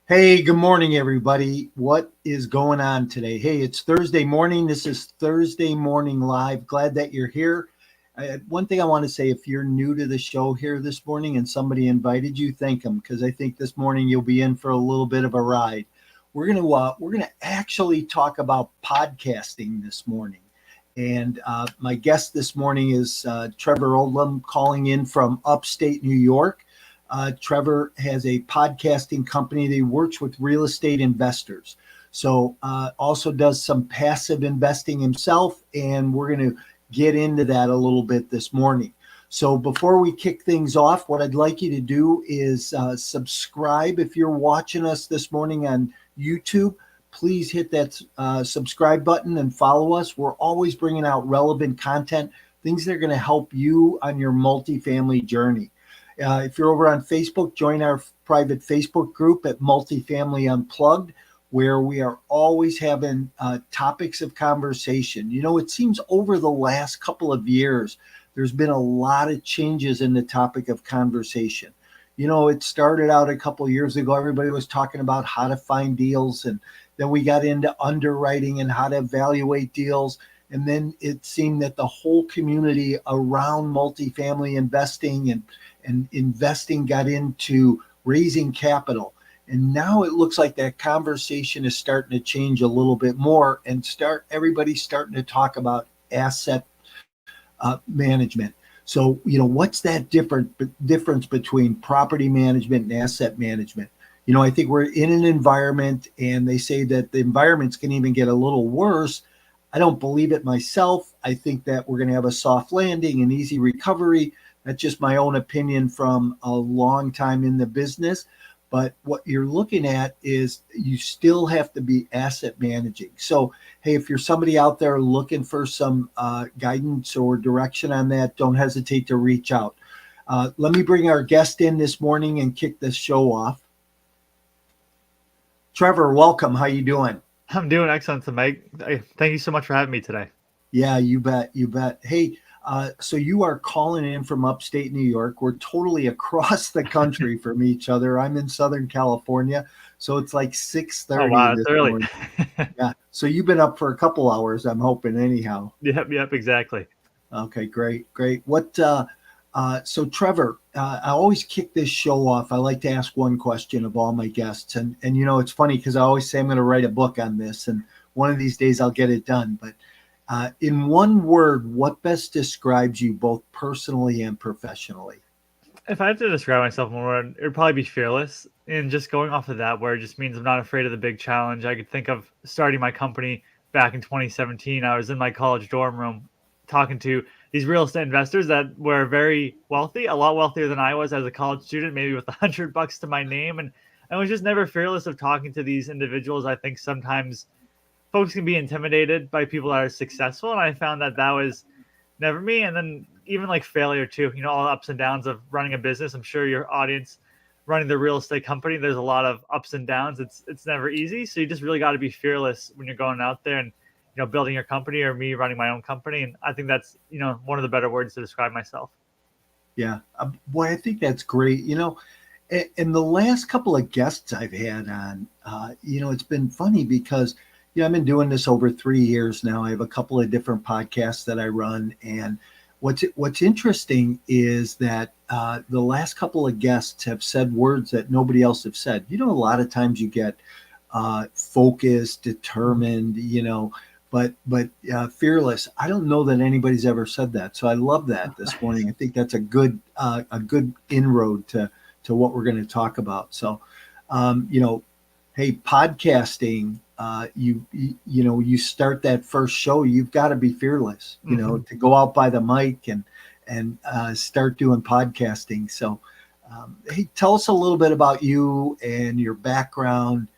Hey, good morning, everybody. What is going on today? Hey, it's Thursday morning. This is Thursday Morning Live. Glad that you're here. One thing I want to say, if you're new to the show here this morning and somebody invited you, thank them, because I think this morning you'll be in for a little bit of a ride. We're gonna actually talk about podcasting this morning, and my guest this morning is Trevor Oldham, calling in from upstate New York. Trevor has a podcasting company that he works with real estate investors. So also does some passive investing himself, and we're going to get into that a little bit this morning. So before we kick things off, what I'd like you to do is subscribe. If you're watching us this morning on YouTube, please hit that subscribe button and follow us. We're always bringing out relevant content, things that are going to help you on your multifamily journey. If you're over on Facebook, join our private Facebook group at Multifamily Unplugged, where we are always having topics of conversation. You know, it seems over the last couple of years, there's been a lot of changes in the topic of conversation. You know, it started out a couple of years ago, everybody was talking about how to find deals, and then we got into underwriting and how to evaluate deals. And then it seemed that the whole community around multifamily investing and investing got into raising capital. And now it looks like that conversation is starting to change a little bit more, and everybody's starting to talk about asset management. So, you know, what's that difference between property management and asset management? You know, I think we're in an environment, and they say that the environments can even get a little worse. I don't believe it myself. I think that we're going to have a soft landing and easy recovery. That's just my own opinion from a long time in the business. But what you're looking at is you still have to be asset managing. So, hey, if you're somebody out there looking for some guidance or direction on that, don't hesitate to reach out. Let me bring our guest in this morning and kick this show off. Trevor, welcome. How you doing? I'm doing excellent tonight. Thank you so much for having me today. Yeah, you bet. You bet. Hey, so you are calling in from upstate New York. We're totally across the country from each other. I'm in Southern California, so it's like Oh 6:30 wow, it's this early. morning. Yeah. So you've been up for a couple hours, I'm hoping, anyhow. Yep, exactly. Okay, great, great. So Trevor, I always kick this show off. I like to ask one question of all my guests, and you know it's funny because I always say I'm going to write a book on this, and one of these days I'll get it done. But in one word, what best describes you both personally and professionally? If I had to describe myself in one word, it would probably be fearless. And just going off of that word just means I'm not afraid of the big challenge. I could think of starting my company back in 2017. I was in my college dorm room talking to these real estate investors that were very wealthy, a lot wealthier than I was as a college student, maybe with $100 to my name. And I was just never fearless of talking to these individuals. I think sometimes folks can be intimidated by people that are successful, and I found that that was never me. And then even like failure too, you know, all the ups and downs of running a business. I'm sure your audience running the real estate company, there's a lot of ups and downs. It's never easy, so you just really got to be fearless when you're going out there and, you know, building your company, or me running my own company. And I think that's, you know, one of the better words to describe myself. Yeah, boy, I think that's great. You know, and the last couple of guests I've had on, you know, it's been funny because, you know, I've been doing this over 3 years now. I have a couple of different podcasts that I run, and what's interesting is that the last couple of guests have said words that nobody else have said. You know, a lot of times you get focused, determined, you know, but fearless. I don't know that anybody's ever said that. So I love that this morning. I think that's a good inroad to what we're going to talk about. So, you know, hey, podcasting. You know, you start that first show, you've got to be fearless. You know, Hmm. to go out by the mic and start doing podcasting. So, hey, tell us a little bit about you and your background,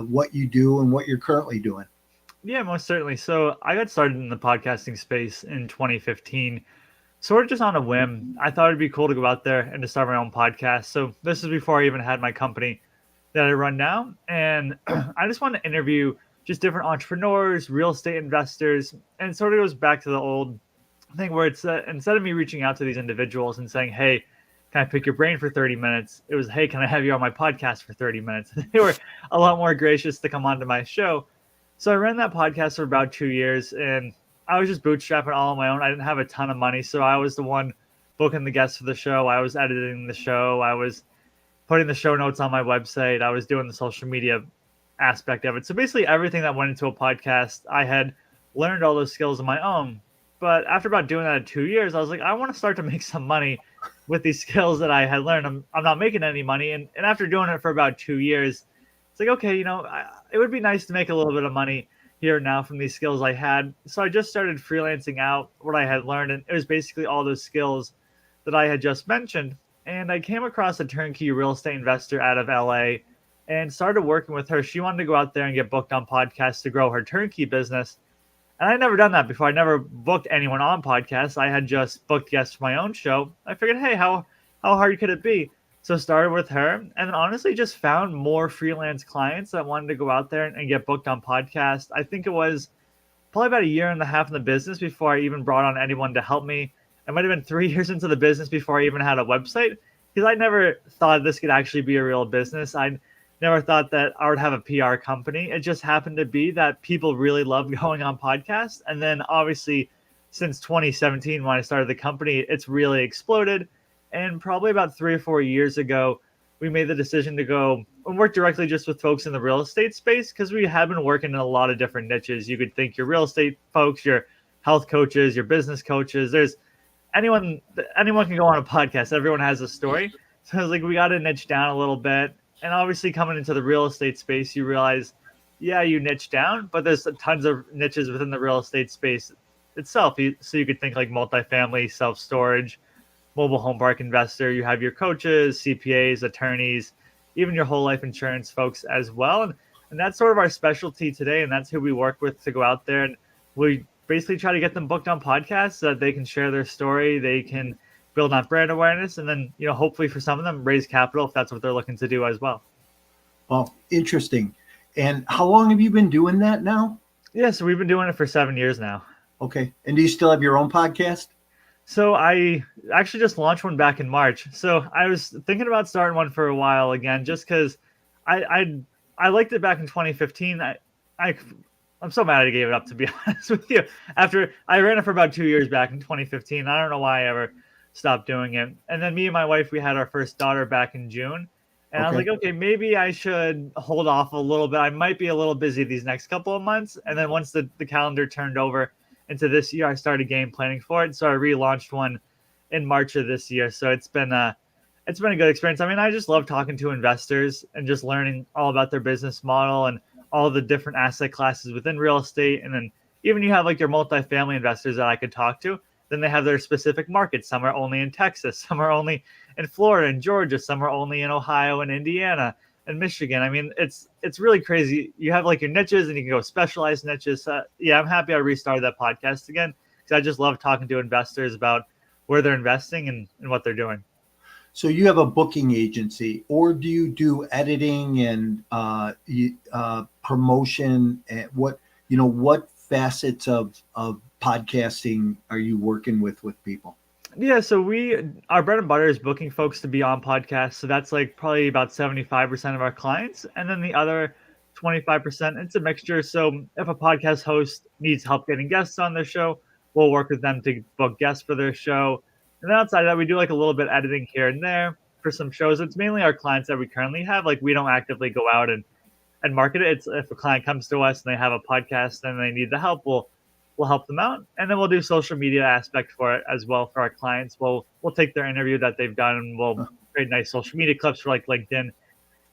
what you do, and what you're currently doing. Yeah, most certainly. So I got started in the podcasting space in 2015, sort of just on a whim. I thought it'd be cool to go out there and to start my own podcast. So this is before I even had my company that I run now. And I just want to interview just different entrepreneurs, real estate investors. And it sort of goes back to the old thing where it's instead of me reaching out to these individuals and saying, hey, can I pick your brain for 30 minutes? It was, hey, can I have you on my podcast for 30 minutes? They were a lot more gracious to come onto my show. So I ran that podcast for about 2 years, and I was just bootstrapping all on my own. I didn't have a ton of money, so I was the one booking the guests for the show. I was editing the show. I was putting the show notes on my website. I was doing the social media aspect of it. So basically everything that went into a podcast, I had learned all those skills on my own. But after about doing that in 2 years, I was like, I want to start to make some money with these skills that I had learned. I'm not making any money. And after doing it for about 2 years, it's like, okay, it would be nice to make a little bit of money here and now from these skills I had. So I just started freelancing out what I had learned. And it was basically all those skills that I had just mentioned. And I came across a turnkey real estate investor out of LA and started working with her. She wanted to go out there and get booked on podcasts to grow her turnkey business. And I'd never done that before. I never booked anyone on podcasts. I had just booked guests for my own show. I figured, hey, how hard could it be? So started with her, and then honestly just found more freelance clients that wanted to go out there and get booked on podcasts. I think it was probably about a year and a half in the business before I even brought on anyone to help me. It might have been 3 years into the business before I even had a website, because I never thought this could actually be a real business. I never thought that I would have a PR company. It just happened to be that people really love going on podcasts. And then obviously since 2017, when I started the company, it's really exploded. And probably about 3 or 4 years ago, we made the decision to go and work directly just with folks in the real estate space, because we have been working in a lot of different niches. You could think your real estate folks, your health coaches, your business coaches. There's anyone can go on a podcast. Everyone has a story. So I was like, we got to niche down a little bit. And obviously coming into the real estate space, you realize, yeah, you niche down, but there's tons of niches within the real estate space itself. So you could think like multifamily, self-storage, mobile home park investor. You have your coaches, CPAs, attorneys, even your whole life insurance folks as well. And that's sort of our specialty today. And that's who we work with to go out there. And we basically try to get them booked on podcasts so that they can share their story. They can build on brand awareness, and then, hopefully for some of them, raise capital if that's what they're looking to do as well. Well, interesting. And how long have you been doing that now? Yeah, so we've been doing it for 7 years now. Okay. And do you still have your own podcast? So I actually just launched one back in March. So I was thinking about starting one for a while again, just because I liked it back in 2015. I'm so mad I gave it up, to be honest with you. After I ran it for about 2 years back in 2015, I don't know why I ever stopped doing it. And then me and my wife, we had our first daughter back in June. And I was like, okay, maybe I should hold off a little bit. I might be a little busy these next couple of months. And then once the calendar turned over into this year, I started game planning for it. So I relaunched one in March of this year. So it's been a good experience. I mean, I just love talking to investors and just learning all about their business model and all the different asset classes within real estate. And then even you have like your multifamily investors that I could talk to. Then they have their specific markets. Some are only in Texas, some are only in Florida and Georgia, some are only in Ohio and Indiana and Michigan. I mean, it's really crazy. You have like your niches and you can go specialized niches. Yeah, I'm happy I restarted that podcast again, because I just love talking to investors about where they're investing and what they're doing. So you have a booking agency, or do you do editing and promotion? And what facets of podcasting are you working with people? Yeah, so our bread and butter is booking folks to be on podcasts. So that's like probably about 75% of our clients. And then the other 25%, it's a mixture. So if a podcast host needs help getting guests on their show, we'll work with them to book guests for their show. And then outside of that, we do like a little bit editing here and there for some shows. It's mainly our clients that we currently have. Like we don't actively go out and market it. It's if a client comes to us and they have a podcast and they need the help, we'll help them out. And then we'll do social media aspect for it as well for our clients. We'll take their interview that they've done and we'll create nice social media clips for like LinkedIn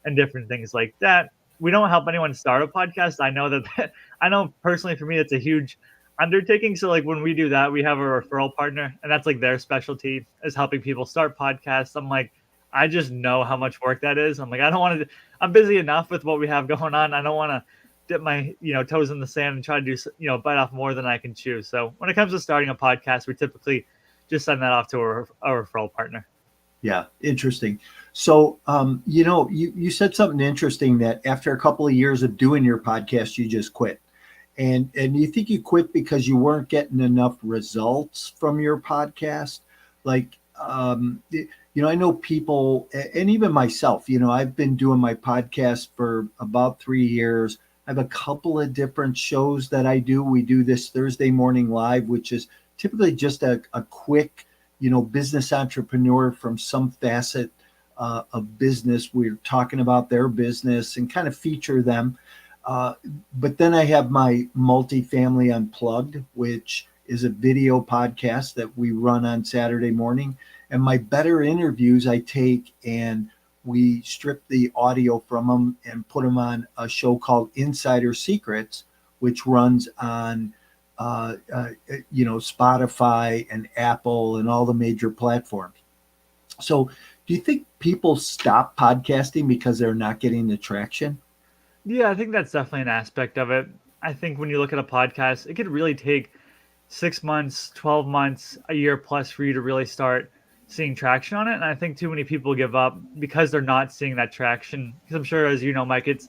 and different things like that. We don't help anyone start a podcast. I know personally for me, it's a huge undertaking. So like when we do that, we have a referral partner, and that's like their specialty is helping people start podcasts. I'm like, I just know how much work that is. I'm like, I don't want to, I'm busy enough with what we have going on. I don't want to dip my toes in the sand and try to do bite off more than I can chew. So when it comes to starting a podcast, we typically just send that off to a referral partner. Yeah, interesting. So you said something interesting, that after a couple of years of doing your podcast, you just quit. And you think you quit because you weren't getting enough results from your podcast? Like I know people, and even myself, I've been doing my podcast for about 3 years. I have a couple of different shows that I do. We do this Thursday morning live, which is typically just a quick, business entrepreneur from some facet of business. We're talking about their business and kind of feature them. Uh, but then I have my Multifamily Unplugged, which is a video podcast that we run on Saturday morning. And my better interviews, I take and we strip the audio from them and put them on a show called Insider Secrets, which runs on, Spotify and Apple and all the major platforms. So, do you think people stop podcasting because they're not getting the traction? Yeah, I think that's definitely an aspect of it. I think when you look at a podcast, it could really take 6 months, 12 months, a year plus for you to really start seeing traction on it. And I think too many people give up because they're not seeing that traction. Because I'm sure, as you know, Mike, it's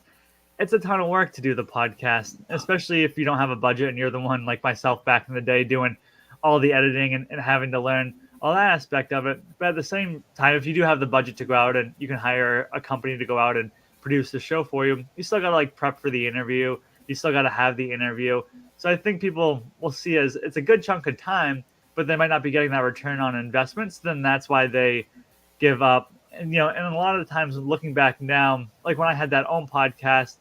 a ton of work to do the podcast, especially if you don't have a budget and you're the one like myself back in the day doing all the editing and having to learn all that aspect of it. But at the same time, if you do have the budget to go out and you can hire a company to go out and produce the show for you, you still got to like prep for the interview. You still got to have the interview. So I think people will see as it's a good chunk of time, but they might not be getting that return on investments. Then that's why they give up. And and a lot of the times looking back now, like when I had that own podcast,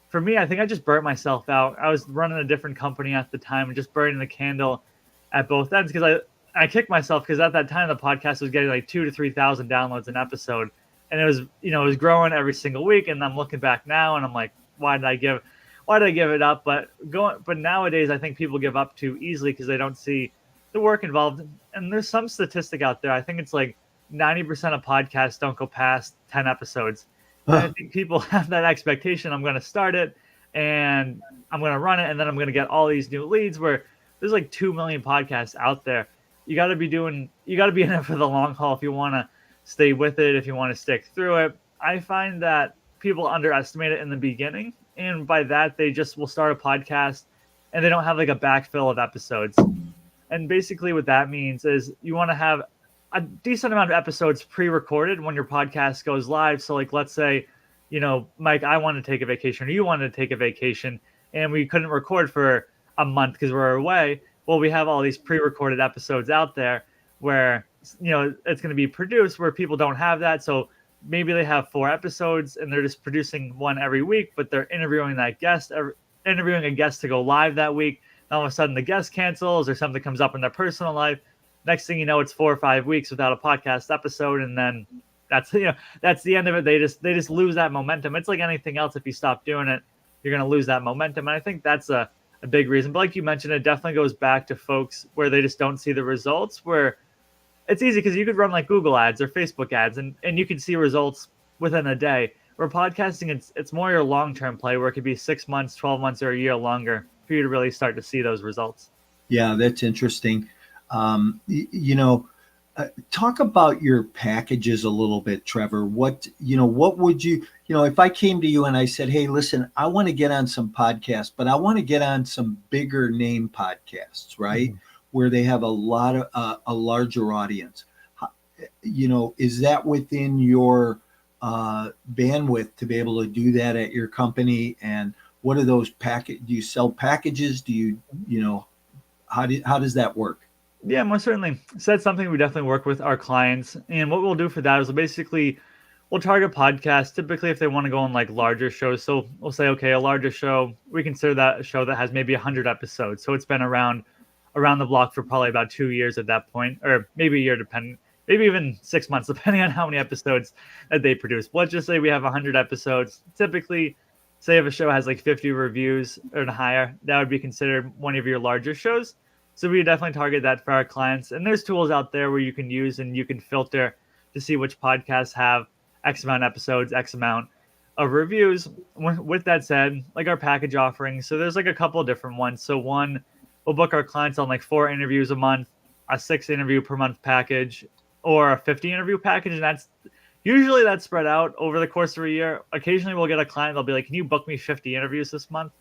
for me, I think I just burnt myself out. I was running a different company at the time and just burning the candle at both ends because I kicked myself because at that time the podcast was getting like 2,000 to 3,000 downloads an episode, and it was it was growing every single week. And I'm looking back now and I'm like, why did I give it up? But nowadays I think people give up too easily because they don't see the work involved. And there's some statistic out there. I think it's like 90% of podcasts don't go past 10 episodes. And I think people have that expectation. I'm going to start it and I'm going to run it. And then I'm going to get all these new leads where there's like 2 million podcasts out there. You got to be in it for the long haul if you want to stay with it, if you want to stick through it. I find that people underestimate it in the beginning. And by that, they just will start a podcast and they don't have like a backfill of episodes. And basically what that means is you want to have a decent amount of episodes pre-recorded when your podcast goes live. So like, let's say, Mike, I want to take a vacation or you wanted to take a vacation and we couldn't record for a month because we're away. Well, we have all these pre-recorded episodes out there where, it's going to be produced where people don't have that. So maybe they have 4 episodes and they're just producing one every week, but they're interviewing a guest to go live that week. And all of a sudden the guest cancels or something comes up in their personal life. Next thing you know, it's 4 or 5 weeks without a podcast episode. And then that's the end of it. They just lose that momentum. It's like anything else. If you stop doing it, you're going to lose that momentum. And I think that's a big reason. But like you mentioned, it definitely goes back to folks where they just don't see the results, where it's easy because you could run like Google ads or Facebook ads and you can see results within a day. Where podcasting, it's more your long-term play where it could be 6 months, 12 months, or a year longer for you to really start to see those results. Yeah, that's interesting. Talk about your packages a little bit, Trevor. What would you, if I came to you and I said, hey, listen, I want to get on some podcasts, but I want to get on some bigger name podcasts, right? Mm-hmm. Where they have a lot of a larger audience. Is that within your bandwidth to be able to do that at your company? And what are those do you sell packages? Do you, how does that work? Yeah, most certainly. So that's something we definitely work with our clients. And what we'll do for that is we'll target podcasts typically if they want to go on like larger shows. So we'll say, okay, a larger show, we consider that a show that has maybe 100 episodes. So it's been around the block for probably about 2 years at that point, or maybe a year, maybe even 6 months, depending on how many episodes that they produce. Let's just say we have 100 episodes. Typically, say if a show has like 50 reviews or higher, that would be considered one of your larger shows. So we definitely target that for our clients. And there's tools out there where you can use and you can filter to see which podcasts have X amount of episodes, X amount of reviews. With that said, like our package offerings, so there's like a couple of different ones. So one, we'll book our clients on like 4 interviews a month, a 6 interview per month package, or a 50 interview package. And that's spread out over the course of a year. Occasionally we'll get a client, they'll be like, can you book me 50 interviews this month?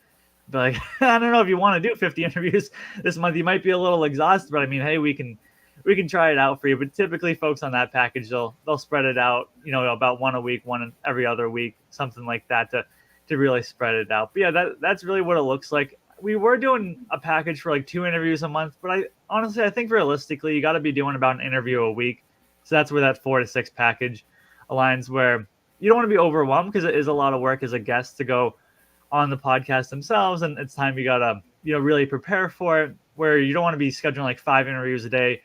But like, I don't know if you want to do 50 interviews this month. You might be a little exhausted, but I mean, hey, we can we can try it out for you. But typically folks on that package, they'll spread it out, about one a week, one every other week, something like that to really spread it out. But yeah, that's really what it looks like. We were doing a package for like 2 interviews a month, but I think realistically you got to be doing about an interview a week. So that's where that 4 to 6 package aligns, where you don't want to be overwhelmed because it is a lot of work as a guest to go on the podcast themselves, and it's time you gotta really prepare for it, where you don't want to be scheduling like 5 interviews a day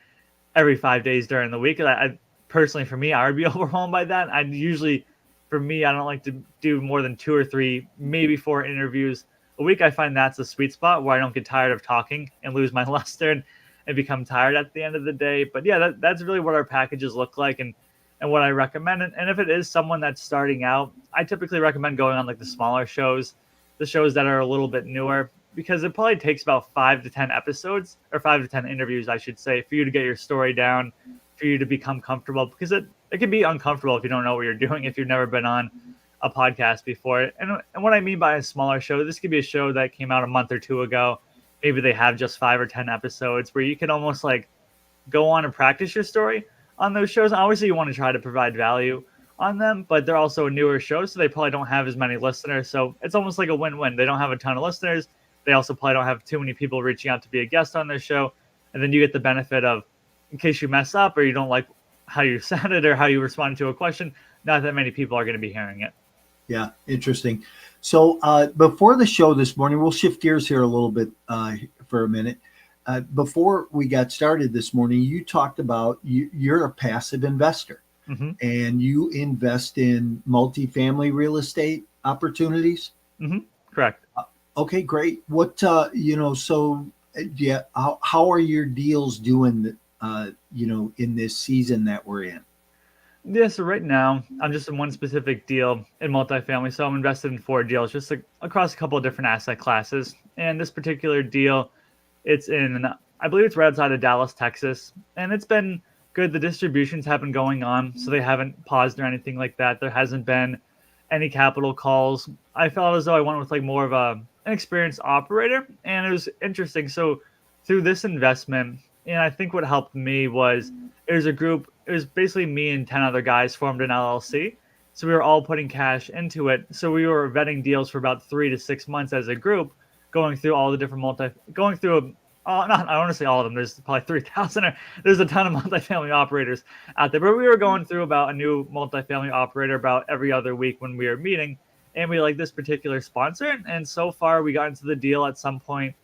every 5 days during the week. I personally, for me, I would be overwhelmed by that. I usually, for me, I don't like to do more than 2 or 3, maybe 4 interviews a week. I find that's a sweet spot where I don't get tired of talking and lose my luster and become tired at the end of the day. But yeah, that's really what our packages look like, and what I recommend. And if it is someone that's starting out, I typically recommend going on like the smaller shows, the shows that are a little bit newer, because it probably takes about 5 to 10 episodes, or 5 to 10 interviews, I should say, for you to get your story down, for you to become comfortable, because it can be uncomfortable if you don't know what you're doing, if you've never been on a podcast before. And what I mean by a smaller show, this could be a show that came out a month or two ago. Maybe they have just 5 or 10 episodes where you can almost like go on and practice your story on those shows. Obviously, you want to try to provide value on them, but they're also a newer show, so they probably don't have as many listeners. So it's almost like a win-win. They don't have a ton of listeners. They also probably don't have too many people reaching out to be a guest on their show. And then you get the benefit of, in case you mess up or you don't like how you sounded or how you responded to a question, not that many people are going to be hearing it. Yeah, interesting. So before the show this morning, we'll shift gears here a little bit for a minute. Before we got started this morning, you talked about you're a passive investor, Mm-hmm. and you invest in multifamily real estate opportunities. Mm-hmm. Correct. Okay, great. What how are your deals doing? In this season that we're in. Yeah, so right now I'm just in one specific deal in multifamily. So I'm invested in 4 deals, just like across a couple of different asset classes. And this particular deal, it's in, I believe it's right outside of Dallas, Texas. And it's been good. The distributions have been going on, so they haven't paused or anything like that. There hasn't been any capital calls. I felt as though I went with like more of an experienced operator, and it was interesting. So through this investment, and I think what helped me was it was basically me and 10 other guys formed an LLC. So we were all putting cash into it. So we were vetting deals for about 3 to 6 months as a group, going through all the different not, I want to say all of them. There's probably 3,000. There's a ton of multifamily operators out there. But we were going through about a new multifamily operator about every other week when we were meeting. And we like this particular sponsor. And so far, we got into the deal at some point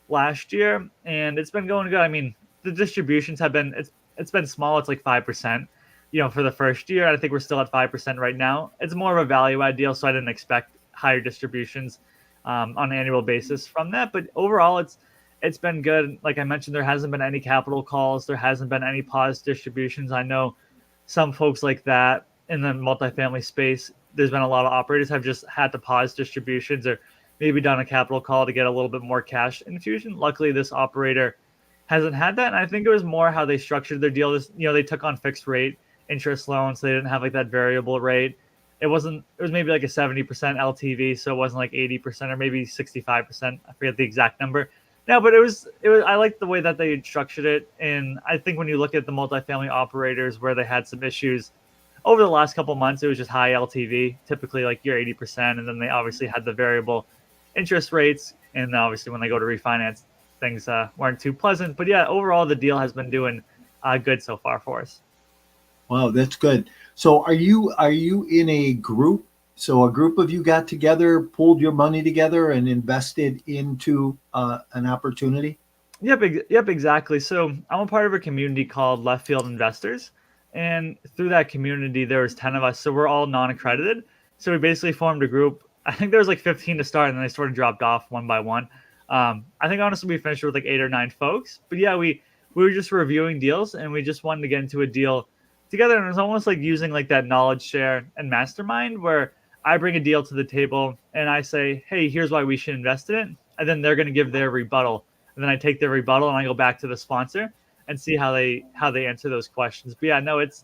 last year. And it's been going good. I mean, the distributions have been, it's been small. It's like 5%, for the first year. I think we're still at 5% right now. It's more of a value add deal. So I didn't expect higher distributions on an annual basis from that. But overall, it's been good. Like I mentioned, there hasn't been any capital calls. There hasn't been any paused distributions. I know some folks like that in the multifamily space, there's been a lot of operators have just had to pause distributions or maybe done a capital call to get a little bit more cash infusion. Luckily, this operator hasn't had that. And I think it was more how they structured their deal. They took on fixed rate interest loans. So they didn't have like that variable rate. It was maybe like a 70% LTV. So it wasn't like 80% or maybe 65%. I forget the exact number. No, but it was, I like the way that they structured it. And I think when you look at the multifamily operators where they had some issues over the last couple of months, it was just high LTV, typically like your 80%. And then they obviously had the variable interest rates. And obviously when they go to refinance, things weren't too pleasant. But yeah, overall, the deal has been doing good so far for us. Wow, that's good. So are you in a group? So a group of you got together, pulled your money together, and invested into an opportunity? Yep, exactly. So I'm a part of a community called Left Field Investors. And through that community, there was 10 of us. So we're all non-accredited. So we basically formed a group. I think there was like 15 to start, and then they sort of dropped off one by one. I think honestly we finished with like 8 or 9 folks. But yeah, we were just reviewing deals, and we just wanted to get into a deal together. And it was almost like using like that knowledge share and mastermind where I bring a deal to the table and I say, hey, here's why we should invest in it. And then they're going to give their rebuttal. And then I take their rebuttal and I go back to the sponsor and see how they answer those questions. But yeah, no, it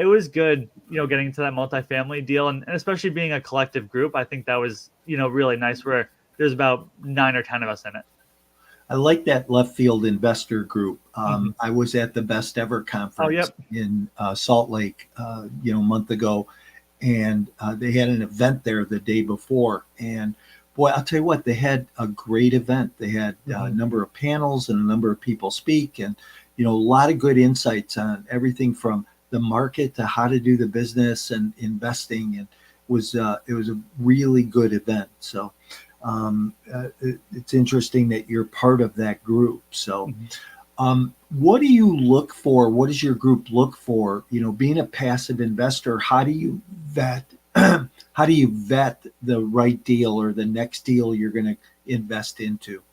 was good, getting into that multifamily deal, and especially being a collective group. I think that was, really nice where there's about 9 or 10 of us in it. I like that left field investor group. Mhm. I was at the Best Ever Oh, conference yep. in Salt Lake, a month ago, and they had an event there the day before. And boy, I'll tell you what, they had a great event. They had a Mhm. number of panels and a number of people speak, and a lot of good insights on everything from the market to how to do the business and investing. And it was a really good event. So it's interesting that you're part of that group. So, Mhm. what do you look for? What does your group look for? Being a passive investor, how do you vet? How do you vet the right deal or the next deal you're going to invest into?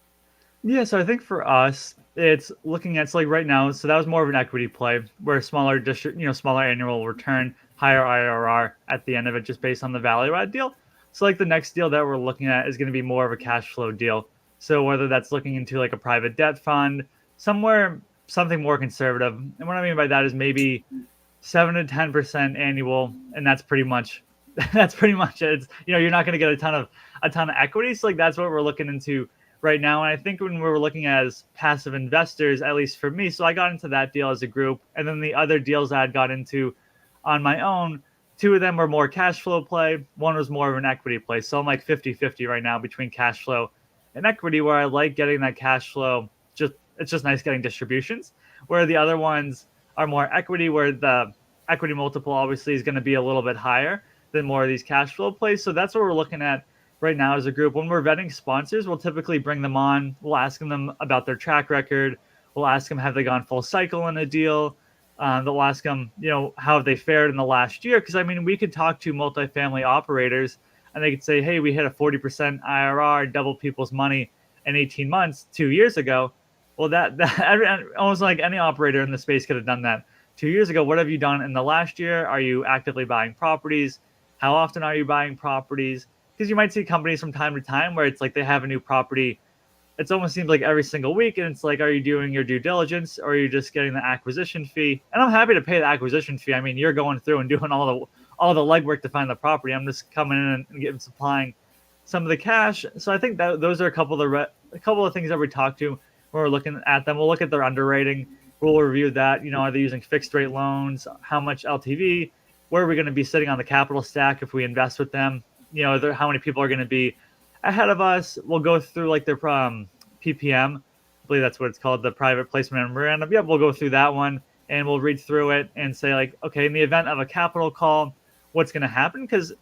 Yeah, so I think for us, it's looking at, so like right now, so that was more of an equity play where smaller smaller annual return, higher IRR at the end of it, just based on the value add deal. So like the next deal that we're looking at is going to be more of a cash flow deal. So whether that's looking into like a private debt fund, somewhere something more conservative. And what I mean by that is maybe 7 to 10% annual, and that's pretty much that's pretty much it. It's, you're not going to get a ton of equity. So like that's what we're looking into right now. And I think when we were looking at as passive investors, at least for me, so I got into that deal as a group, and then the other deals I had got into on my own, two of them were more cash flow play. One was more of an equity play. So I'm like 50-50 right now between cash flow and equity, where I like getting that cash flow. Just it's just nice getting distributions. Where the other ones are more equity, where the equity multiple obviously is going to be a little bit higher than more of these cash flow plays. So that's what we're looking at right now as a group. When we're vetting sponsors, we'll typically bring them on. We'll ask them about their track record. We'll ask them, have they gone full cycle in a deal? They'll ask them, how have they fared in the last year? Because I mean, we could talk to multifamily operators and they could say, hey, we hit a 40% IRR, double people's money in 18 months 2 years ago. Well, that almost like any operator in the space could have done that 2 years ago. What have you done in the last year? Are you actively buying properties? How often are you buying properties? Because you might see companies from time to time where it's like they have a new property. It's almost seems like every single week, and it's like, are you doing your due diligence or are you just getting the acquisition fee? And I'm happy to pay the acquisition fee. I mean, you're going through and doing all the legwork to find the property. I'm just coming in and getting supplying some of the cash. So I think that those are a couple of things that we talk to when we're looking at them. We'll look at their underwriting. We'll review that. Are they using fixed rate loans? How much LTV? Where are we going to be sitting on the capital stack if we invest with them? How many people are going to be ahead of us? We'll go through like their PPM. I believe that's what it's called, the private placement memorandum. Yeah, we'll go through that one and we'll read through it and say like, okay, in the event of a capital call, what's going to happen? Because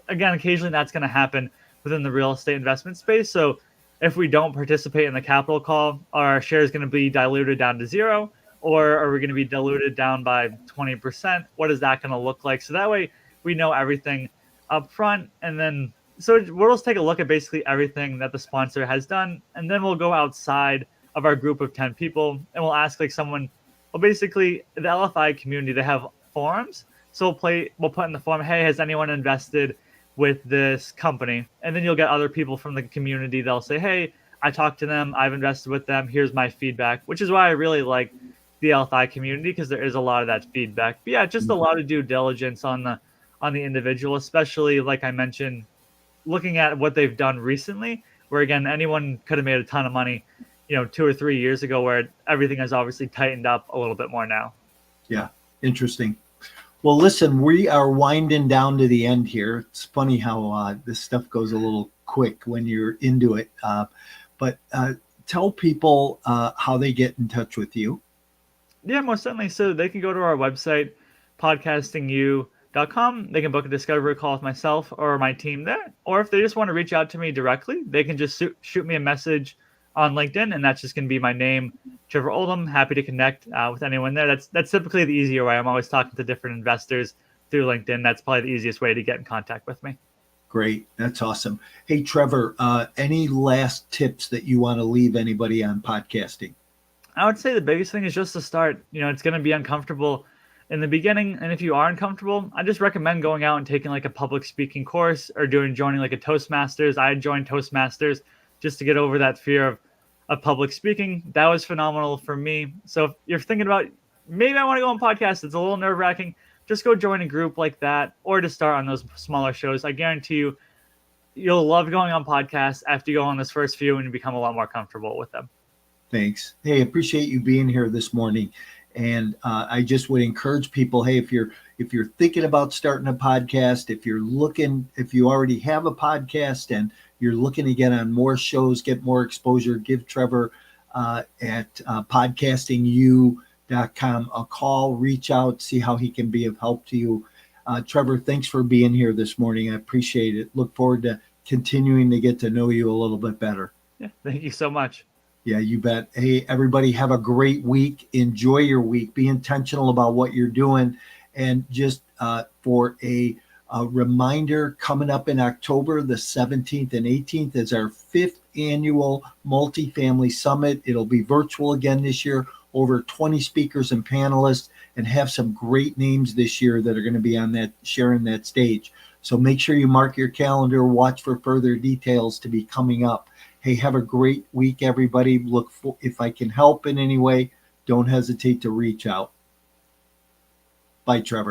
again, occasionally that's going to happen within the real estate investment space. So if we don't participate in the capital call, are our shares going to be diluted down to zero, or are we going to be diluted down by 20%? What is that going to look like? So that way we know everything up front. And then, so we'll just take a look at basically everything that the sponsor has done. And then we'll go outside of our group of 10 people and we'll ask like someone, well, basically the LFI community, they have forums. So we'll put in the forum, hey, has anyone invested with this company? And then you'll get other people from the community. They'll say, hey, I talked to them, I've invested with them, here's my feedback, which is why I really like the LFI community, because there is a lot of that feedback. But yeah, just a lot of due diligence on the individual, especially like I mentioned, looking at what they've done recently, where again, anyone could have made a ton of money, 2 or 3 years ago, where everything has obviously tightened up a little bit more now. Yeah, interesting. Well, listen, we are winding down to the end here. It's funny how this stuff goes a little quick when you're into it. But tell people how they get in touch with you. Yeah, most certainly. So they can go to our website, podcastingyou.com. They can book a discovery call with myself or my team there. Or if they just want to reach out to me directly, they can just shoot me a message on LinkedIn, and that's just going to be my name, Trevor Oldham. Happy to connect with anyone there. That's typically the easier way. I'm always talking to different investors through LinkedIn. That's probably the easiest way to get in contact with me. Great. That's awesome. Hey, Trevor, any last tips that you want to leave anybody on podcasting? I would say the biggest thing is just to start. It's going to be uncomfortable in the beginning, and if you are uncomfortable, I just recommend going out and taking like a public speaking course or joining like a Toastmasters. I joined Toastmasters just to get over that fear of public speaking. That was phenomenal for me. So if you're thinking about maybe I want to go on podcast, it's a little nerve wracking. Just go join a group like that, or to start on those smaller shows. I guarantee you'll love going on podcasts after you go on those first few and you become a lot more comfortable with them. Thanks. Hey, appreciate you being here this morning. And I just would encourage people, hey, if you're thinking about starting a podcast, if you already have a podcast and you're looking to get on more shows, get more exposure, give Trevor at podcastingyou.com a call, reach out, see how he can be of help to you. Trevor, thanks for being here this morning. I appreciate it. Look forward to continuing to get to know you a little bit better. Yeah, thank you so much. Yeah, you bet. Hey, everybody, have a great week. Enjoy your week. Be intentional about what you're doing. And just for a reminder, coming up in October, the 17th and 18th is our 5th annual multifamily summit. It'll be virtual again this year, over 20 speakers and panelists, and have some great names this year that are going to be on that, sharing that stage. So make sure you mark your calendar, watch for further details to be coming up. Hey, have a great week, everybody. If I can help in any way, don't hesitate to reach out. Bye, Trevor.